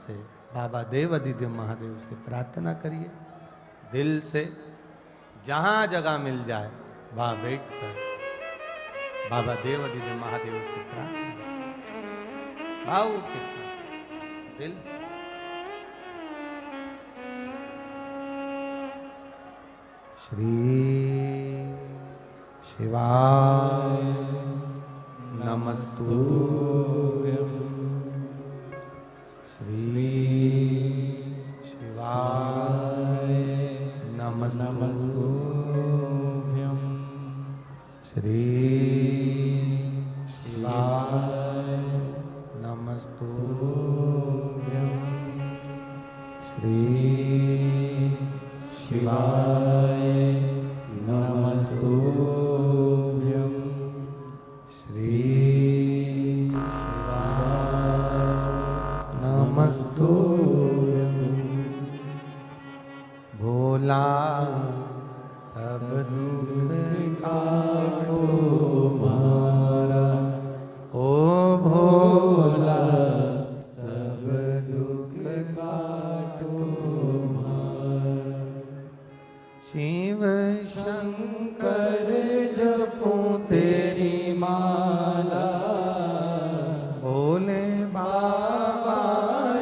से बाबा देवादिदेव महादेव से प्रार्थना करिए। दिल से जहां जगह मिल जाए वहां बैठकर बाबा देवादिदेव महादेव से प्रार्थना भाव के साथ दिल से। श्री शिवाय नमस्तुभ्यं। श्री शिवाय नमस्तुभ्यं। श्री शिवाय नमस्तुभ्यं। श्री शिवाय नमस्तुभ्यं। श्री नमस्तुभ्यं। भोला सब दुख काटो मारा, ओ भोला सब दुख काटो मारा। शिव शंकर जपूं तेरी माला, भोले बाबा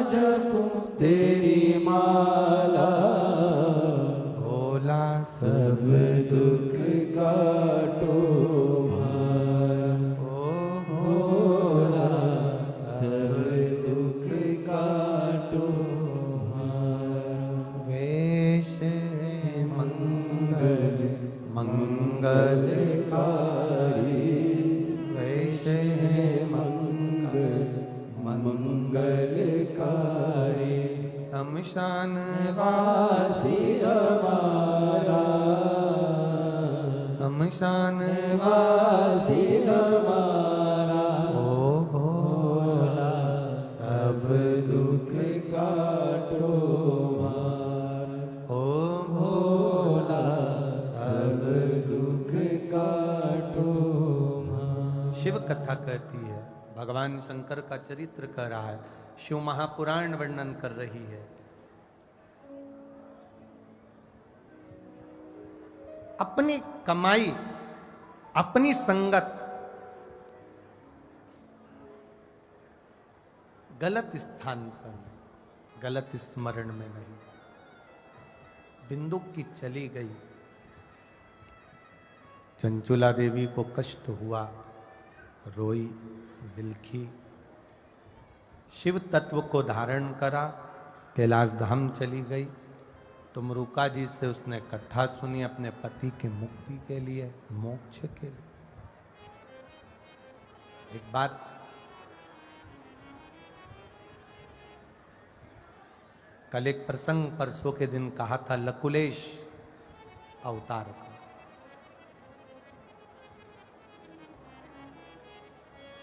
जपूं तेरी माला। भोला सब दुख काटो मारा, ओ भोला सब दुख काटो मारा। वेश मंगल मंगलकारी, वैसे मंगल मंगलकारी। शमशान वासी हमारा, शमशान वासी हमारा। ओ भोला सब दुख काटो मारा, ओ भोला सब दुख काटो मारा। शिव कथा कहती है, भगवान शंकर का चरित्र कह रहा है, शिव महापुराण वर्णन कर रही है। अपनी कमाई, अपनी संगत गलत स्थान पर नहीं, गलत स्मरण में नहीं। बिंदु की चली गई, चंचुला देवी को कष्ट हुआ, रोई बिलखी, शिव तत्व को धारण करा, कैलाश धाम चली गई। तुमरुका जी से उसने कथा सुनी अपने पति की मुक्ति के लिए, मोक्ष के लिए। एक बात कल एक प्रसंग परसों के दिन कहा था, लकुलेश अवतार का।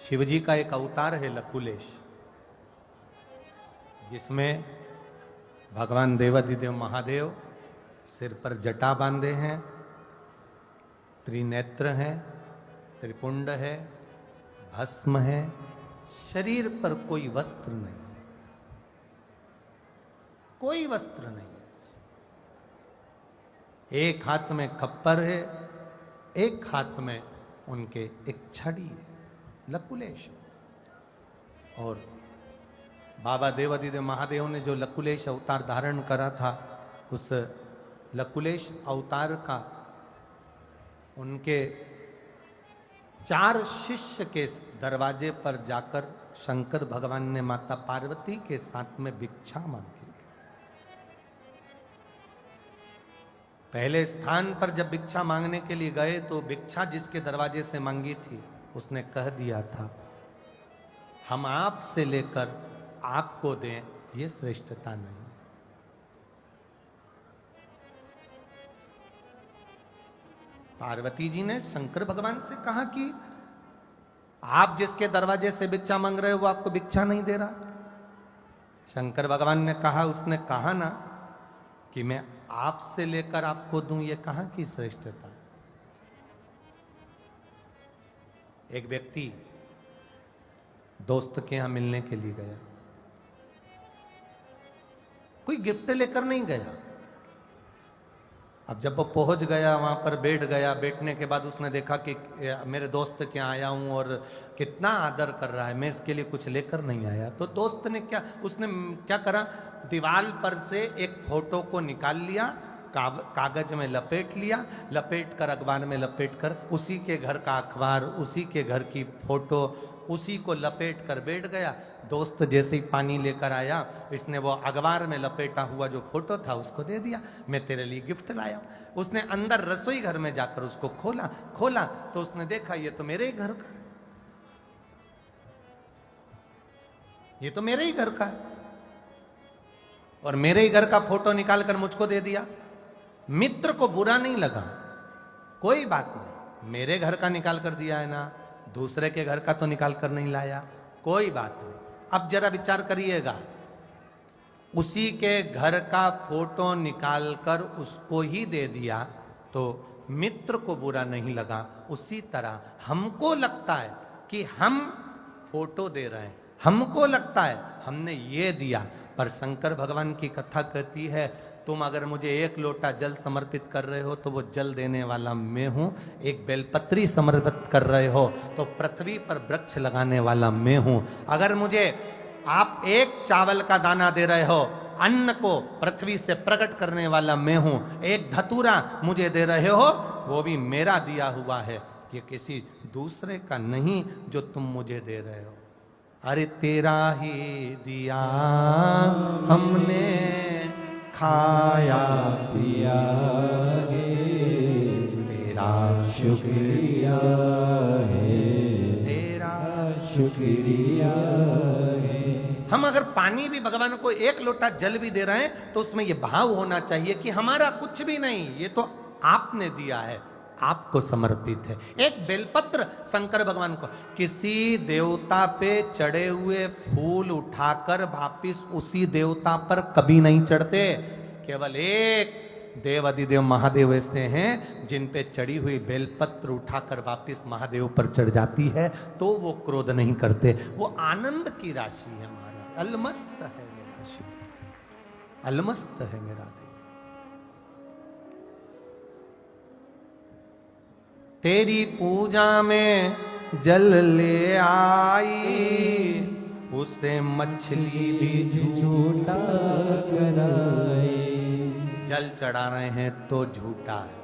शिवजी का एक अवतार है लकुलेश, जिसमें भगवान देवादिदेव महादेव सिर पर जटा बांधे हैं, त्रिनेत्र हैं, त्रिपुंड है, भस्म है, शरीर पर कोई वस्त्र नहीं, कोई वस्त्र नहीं है। एक हाथ में खप्पर है, एक हाथ में उनके एक छड़ी है, लकुलेश। और बाबा देवादिदेव महादेव ने जो लकुलेश अवतार धारण करा था, उस लकुलेश अवतार का उनके 4 शिष्य के दरवाजे पर जाकर शंकर भगवान ने माता पार्वती के साथ में भिक्षा मांगी। पहले स्थान पर जब भिक्षा मांगने के लिए गए तो भिक्षा जिसके दरवाजे से मांगी थी, उसने कह दिया था, हम आपसे लेकर आपको दें, ये श्रेष्ठता नहीं। पार्वती जी ने शंकर भगवान से कहा कि आप जिसके दरवाजे से भिक्षा मांग रहे हो वो आपको भिक्षा नहीं दे रहा। शंकर भगवान ने कहा, उसने कहा ना कि मैं आपसे लेकर आपको दूं, ये कहां की श्रेष्ठता। एक व्यक्ति दोस्त के यहां मिलने के लिए गया, कोई गिफ्ट लेकर नहीं गया। अब जब वो पहुंच गया वहां पर बैठ गया, बैठने के बाद उसने देखा कि मेरे दोस्त के यहाँ आया हूं और कितना आदर कर रहा है, मैं इसके लिए कुछ लेकर नहीं आया। तो दोस्त ने उसने क्या करा, दीवार पर से एक फोटो को निकाल लिया, कागज में लपेट लिया, लपेट कर अखबार में लपेट कर उसी के घर का अखबार, उसी के घर की फोटो, उसी को लपेट कर बैठ गया। दोस्त जैसे ही पानी लेकर आया, इसने वो अखबार में लपेटा हुआ जो फोटो था उसको दे दिया, मैं तेरे लिए गिफ्ट लाया। उसने अंदर रसोई घर में जाकर उसको खोला तो उसने देखा ये तो मेरे ही घर का, ये तो मेरे ही घर का है, और मेरे ही घर का फोटो निकाल कर मुझको दे दिया। मित्र को बुरा नहीं लगा, कोई बात नहीं, मेरे घर का निकाल कर दिया है ना, दूसरे के घर का तो निकाल कर नहीं लाया, कोई बात नहीं। अब जरा विचार करिएगा, उसी के घर का फोटो निकाल कर उसको ही दे दिया तो मित्र को बुरा नहीं लगा। उसी तरह हमको लगता है कि हम फोटो दे रहे हैं, हमको लगता है हमने ये दिया, पर शंकर भगवान की कथा कहती है तुम अगर मुझे एक लोटा जल समर्पित कर रहे हो तो वो जल देने वाला मैं हूं, एक बेलपत्री समर्पित कर रहे हो तो पृथ्वी पर वृक्ष लगाने वाला मैं हूं, अगर मुझे आप एक चावल का दाना दे रहे हो, अन्न को पृथ्वी से प्रकट करने वाला मैं हूं, एक धतूरा मुझे दे रहे हो वो भी मेरा दिया हुआ है, ये किसी दूसरे का नहीं जो तुम मुझे दे रहे हो। अरे तेरा ही दिया हमने खाया पिया है, तेरा शुक्रिया है, तेरा शुक्रिया है। हम अगर पानी भी भगवान को एक लोटा जल भी दे रहे हैं तो उसमें यह भाव होना चाहिए कि हमारा कुछ भी नहीं, ये तो आपने दिया है, आपको समर्पित है। एक बेलपत्र शंकर भगवान को, किसी देवता पे चढ़े हुए फूल उठाकर वापिस उसी देवता पर कभी नहीं चढ़ते, केवल एक देव अधिदेव महादेव ऐसे हैं जिन पे चढ़ी हुई बेलपत्र उठाकर वापिस महादेव पर चढ़ जाती है तो वो क्रोध नहीं करते, वो आनंद की राशि है। महाराज अलमस्त है मेरा शिव, अलमस्त है मेरा देव। तेरी पूजा में जल ले आई, उसे मछली भी झूठा कराए, जल चढ़ा रहे हैं तो झूठा है।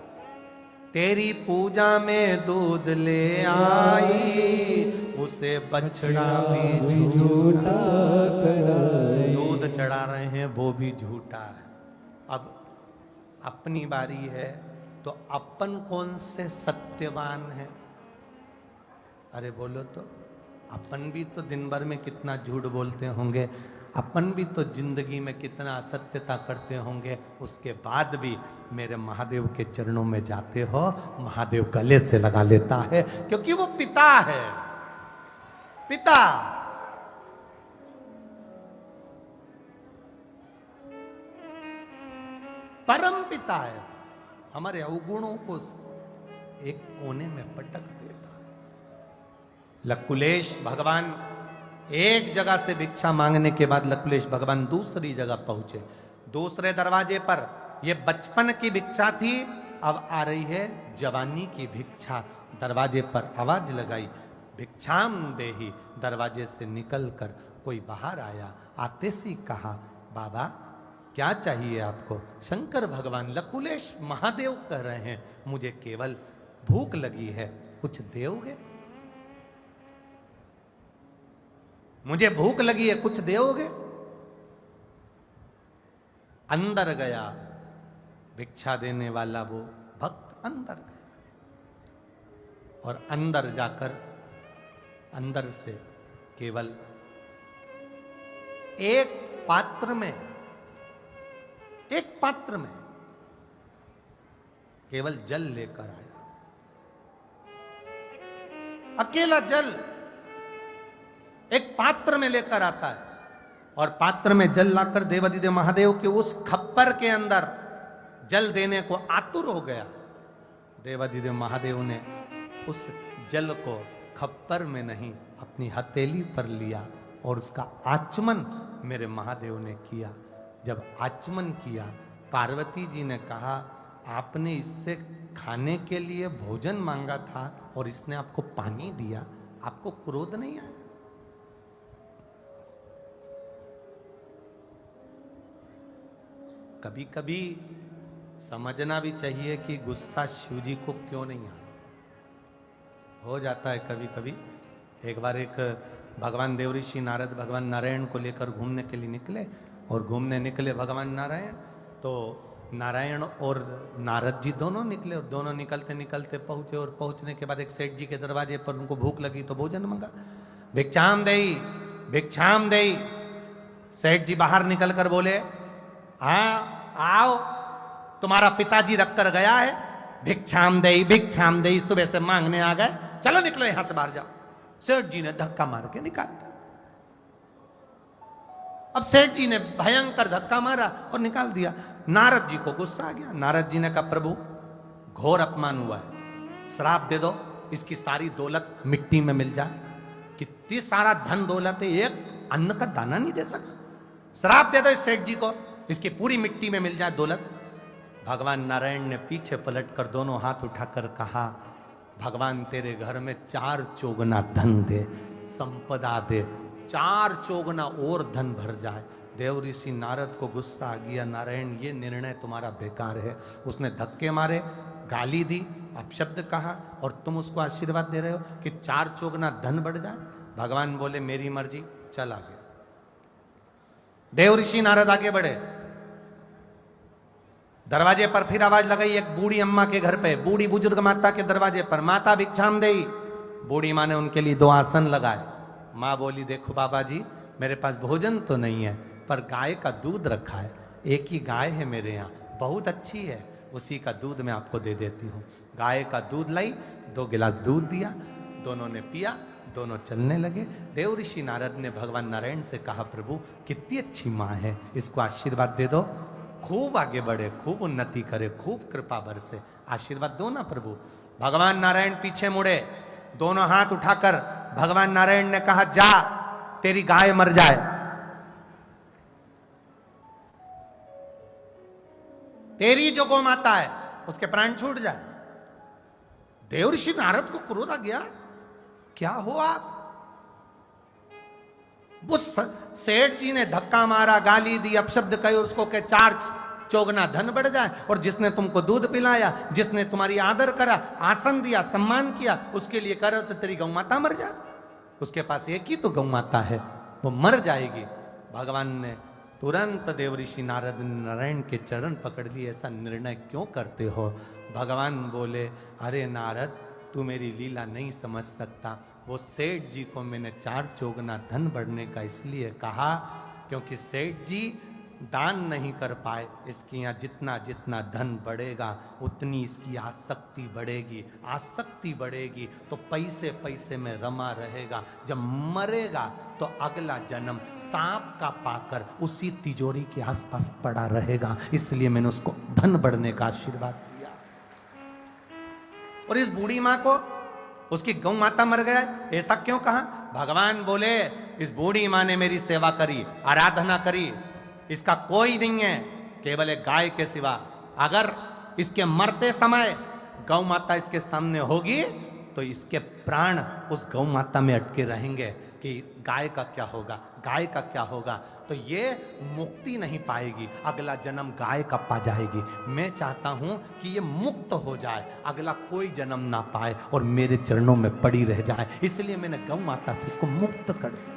तेरी पूजा में दूध ले आई, उसे बछड़ा भी झूठा कराए, दूध चढ़ा रहे हैं वो भी झूठा है। अब अपनी बारी है तो अपन कौन से सत्यवान है? अरे बोलो तो, अपन भी तो दिन भर में कितना झूठ बोलते होंगे, अपन भी तो जिंदगी में कितना असत्यता करते होंगे, उसके बाद भी मेरे महादेव के चरणों में जाते हो, महादेव गले से लगा लेता है क्योंकि वो पिता है, पिता। परम पिता है, हमारे अवगुणों को एक कोने में पटक देता है। लकुलेश भगवान एक जगह से भिक्षा मांगने के बाद लकुलेश भगवान दूसरी जगह पहुंचे, दूसरे दरवाजे पर। ये बचपन की भिक्षा थी, अब आ रही है जवानी की भिक्षा। दरवाजे पर आवाज लगाई, भिक्षाम देही। दरवाजे से निकलकर कोई बाहर आया, आते सी कहा, बाबा क्या चाहिए आपको? शंकर भगवान लकुलेश महादेव कह रहे हैं, मुझे केवल भूख लगी है, कुछ दोगे? मुझे भूख लगी है, कुछ दोगे? अंदर गया भिक्षा देने वाला वो भक्त, अंदर गया और अंदर जाकर अंदर से केवल एक पात्र में केवल जल लेकर आया, अकेला जल एक पात्र में लेकर आता है और पात्र में जल लाकर देवाधिदेव महादेव के उस खप्पर के अंदर जल देने को आतुर हो गया। देवाधिदेव महादेव ने उस जल को खप्पर में नहीं अपनी हथेली पर लिया और उसका आचमन मेरे महादेव ने किया। जब आचमन किया, पार्वती जी ने कहा आपने इससे खाने के लिए भोजन मांगा था और इसने आपको पानी दिया, आपको क्रोध नहीं आया? कभी कभी समझना भी चाहिए कि गुस्सा शिव जी को क्यों नहीं आया। हो जाता है कभी कभी। एक बार एक भगवान देवऋषि नारद भगवान नारायण को लेकर घूमने के लिए निकले, और घूमने निकले भगवान नारायण, तो नारायण और नारद जी दोनों निकले, और दोनों निकलते निकलते पहुंचे, और पहुंचने के बाद एक सेठ जी के दरवाजे पर उनको भूख लगी तो भोजन मंगा। भिक्षाम देई, भिक्षाम देई। सेठ जी बाहर निकल कर बोले, हाँ आओ, तुम्हारा पिताजी रख कर गया है, भिक्षाम देई, भिक्षाम देई, सुबह से मांगने आ गए, चलो निकलो यहां से बाहर जाओ। सेठ जी ने धक्का मार के निकाल दिया। अब सेठ जी ने भयंकर धक्का मारा और निकाल दिया। नारद जी को गुस्सा आ गया। नारद जी ने कहा प्रभु घोर अपमान हुआ है, श्राप दे दो, इसकी सारी दौलत मिट्टी में मिल जाए। कितनी सारा धन दौलत है, एक अन्न का दाना नहीं दे सका। श्राप दे दो इस सेठ जी को, इसकी पूरी मिट्टी में मिल जाए दौलत। भगवान नारायण ने पीछे पलट कर दोनों हाथ उठाकर कहा, भगवान तेरे घर में 4 चौगुना धन दे, संपदा दे, 4 चौगुना और धन भर जाए। देव ऋषि नारद को गुस्सा आ गया, नारायण ये निर्णय तुम्हारा बेकार है। उसने धक्के मारे, गाली दी, अपशब्द कहा, और तुम उसको आशीर्वाद दे रहे हो कि 4 चौगुना धन बढ़ जाए। भगवान बोले मेरी मर्जी, चल आगे। देव ऋषि नारद आगे बढ़े। दरवाजे पर फिर आवाज लगाई, एक बूढ़ी अम्मा के घर पे, बूढ़ी बुजुर्ग माता के दरवाजे पर, माता भिक्षाम देई। बूढ़ी माँ ने उनके लिए 2 आसन लगाए। माँ बोली देखो बाबा जी, मेरे पास भोजन तो नहीं है, पर गाय का दूध रखा है, एक ही गाय है मेरे यहाँ, बहुत अच्छी है, उसी का दूध मैं आपको दे देती हूँ। गाय का दूध लाई, 2 गिलास दूध दिया, दोनों ने पिया, दोनों चलने लगे। देव ऋषि नारद ने भगवान नारायण से कहा प्रभु कितनी अच्छी माँ है, इसको आशीर्वाद दे दो, खूब आगे बढ़े, खूब उन्नति करे, खूब कृपा बरसे, आशीर्वाद दो ना प्रभु। भगवान नारायण पीछे मुड़े, दोनों हाथ उठाकर भगवान नारायण ने कहा जा, तेरी गाय मर जाए, तेरी जो गौ माता है उसके प्राण छूट जाए। देवऋषि नारद को क्रोध आ गया, क्या हो आप? वो सेठ जी ने धक्का मारा, गाली दी, अपशब्द कहे, उसको के 4 चौगुना धन बढ़ जाए, और जिसने तुमको दूध पिलाया, जिसने तुम्हारी आदर करा, आसन दिया, सम्मान किया, उसके लिए करो तो तेरी गौ माता मर जाए। उसके पास एक ही तो गौ माता है, वो मर जाएगी। भगवान ने तुरंत देवऋषि नारद नारायण के चरण पकड़ लिए, ऐसा निर्णय क्यों करते हो? भगवान बोले अरे नारद तू मेरी लीला नहीं समझ सकता। वो सेठ जी को मैंने 4 चौगुना धन बढ़ने का इसलिए कहा क्योंकि सेठ जी दान नहीं कर पाए। इसके यहाँ जितना जितना धन बढ़ेगा उतनी इसकी आसक्ति बढ़ेगी, आसक्ति बढ़ेगी तो पैसे पैसे में रमा रहेगा। जब मरेगा तो अगला जन्म सांप का पाकर उसी तिजोरी के आसपास पड़ा रहेगा। इसलिए मैंने उसको धन बढ़ने का आशीर्वाद दिया। और इस बूढ़ी माँ को उसकी गौ माता मर गया, ऐसा क्यों कहा? भगवान बोले इस बूढ़ी माँ ने मेरी सेवा करी, आराधना करी, इसका कोई नहीं है केवल एक गाय के सिवा। अगर इसके मरते समय गौ माता इसके सामने होगी तो इसके प्राण उस गौ माता में अटके रहेंगे कि गाय का क्या होगा, गाय का क्या होगा। तो ये मुक्ति नहीं पाएगी, अगला जन्म गाय का पा जाएगी। मैं चाहता हूं कि ये मुक्त हो जाए, अगला कोई जन्म ना पाए और मेरे चरणों में पड़ी रह जाए। इसलिए मैंने गौ माता से इसको मुक्त कर दिया,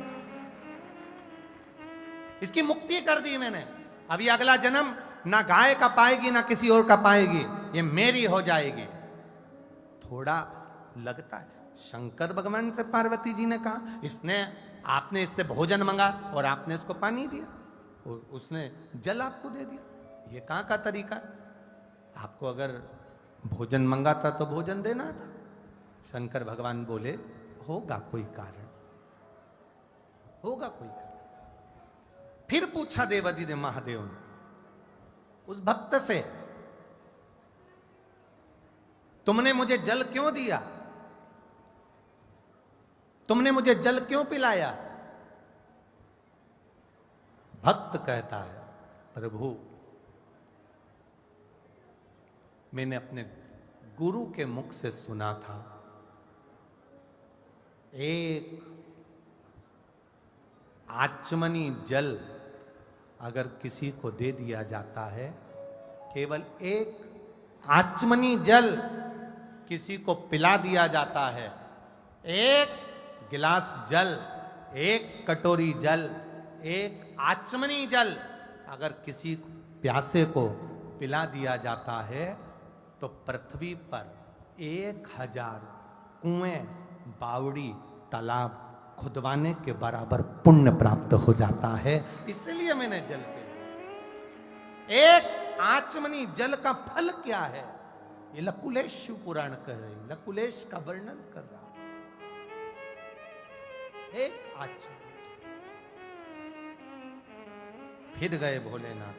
इसकी मुक्ति कर दी मैंने। अभी अगला जन्म ना गाय का पाएगी ना किसी और का पाएगी, ये मेरी हो जाएगी। थोड़ा लगता है। शंकर भगवान से पार्वती जी ने कहा इसने आपने इससे भोजन मंगा और आपने इसको पानी दिया, और उसने जल आपको दे दिया। ये कहाँ का तरीका? आपको अगर भोजन मंगा था तो भोजन देना था। शंकर भगवान बोले होगा कोई कारण, होगा कोई कारण। फिर पूछा देवादिदेव महादेव ने उस भक्त से, तुमने मुझे जल क्यों दिया, तुमने मुझे जल क्यों पिलाया? भक्त कहता है प्रभु, मैंने अपने गुरु के मुख से सुना था, एक आचमनी जल अगर किसी को दे दिया जाता है, केवल एक आचमनी जल किसी को पिला दिया जाता है, एक गिलास जल, एक कटोरी जल, एक आचमनी जल अगर किसी प्यासे को पिला दिया जाता है तो पृथ्वी पर 1000 कुएं, बावड़ी, तालाब खुदवाने के बराबर पुण्य प्राप्त हो जाता है। इसलिए मैंने जल पिया। एक आचमनी जल का फल क्या है, ये लकुलेश शिव पुराण कह रही, लकुलेश का वर्णन कर रहा। एक आचमनी जल। फिर गए भोलेनाथ,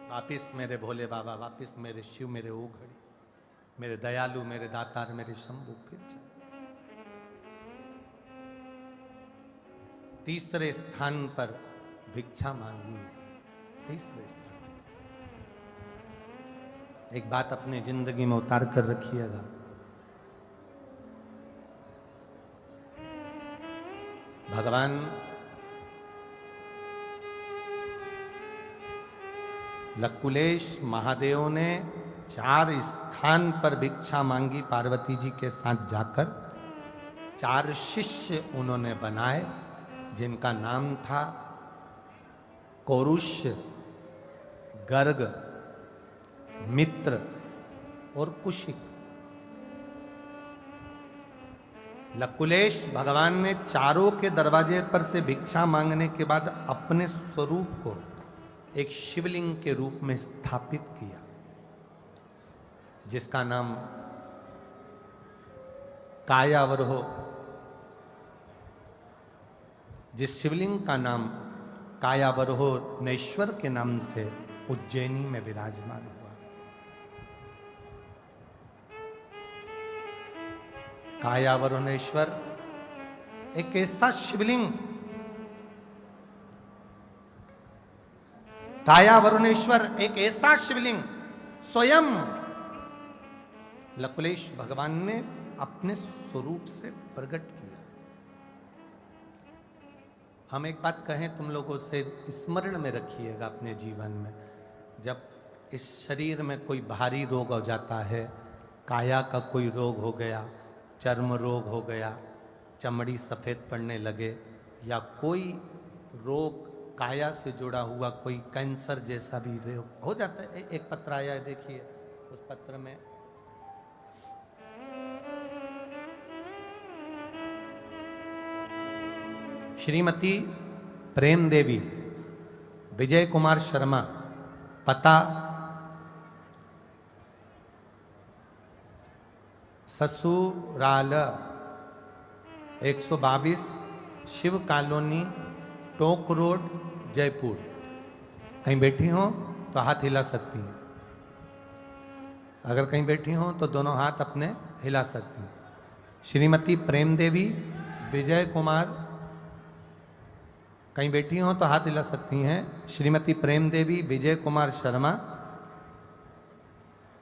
वापिस मेरे भोले बाबा, वापिस मेरे शिव, मेरे ओघड़ी, मेरे दयालु, मेरे दातार, मेरे शंभु। फिर तीसरे स्थान पर भिक्षा मांगी है। तीसरे स्थान, एक बात अपनी जिंदगी में उतार कर रखिएगा, भगवान लकुलेश महादेव ने 4 स्थान पर भिक्षा मांगी पार्वती जी के साथ जाकर। 4 शिष्य उन्होंने बनाए जिनका नाम था कौरुष्य, गर्ग, मित्र और कुशिक। लकुलेश भगवान ने चारों के दरवाजे पर से भिक्षा मांगने के बाद अपने स्वरूप को एक शिवलिंग के रूप में स्थापित किया, जिसका नाम कायावरोह, जिस शिवलिंग का नाम कायावरोहनेश्वर के नाम से उज्जैनी में विराजमान हुआ। कायावरोहनेश्वर एक ऐसा शिवलिंग, कायावरुणेश्वर एक ऐसा शिवलिंग स्वयं लकुलेश भगवान ने अपने स्वरूप से प्रकट किया। हम एक बात कहें तुम लोगों से, स्मरण में रखिएगा अपने जीवन में, जब इस शरीर में कोई भारी रोग हो जाता है, काया का कोई रोग हो गया, चर्म रोग हो गया, चमड़ी सफेद पड़ने लगे, या कोई रोग काया से जुड़ा हुआ, कोई कैंसर जैसा भी रोग हो जाता है। एक पत्र आया है, देखिए उस पत्र में श्रीमती प्रेम देवी, विजय कुमार शर्मा, पता ससुराल 122 शिव कॉलोनी, टोक रोड, जयपुर। कहीं बैठी हो तो हाथ हिला सकती हैं, अगर कहीं बैठी हो तो दोनों हाथ अपने हिला सकती हैं। श्रीमती प्रेम देवी, विजय कुमार, कहीं बैठी हो तो हाथ हिला सकती हैं। श्रीमती प्रेम देवी, विजय कुमार शर्मा,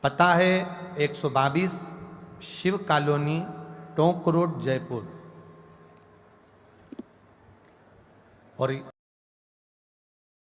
पता है 122 शिव कॉलोनी, टोंक रोड, जयपुर। और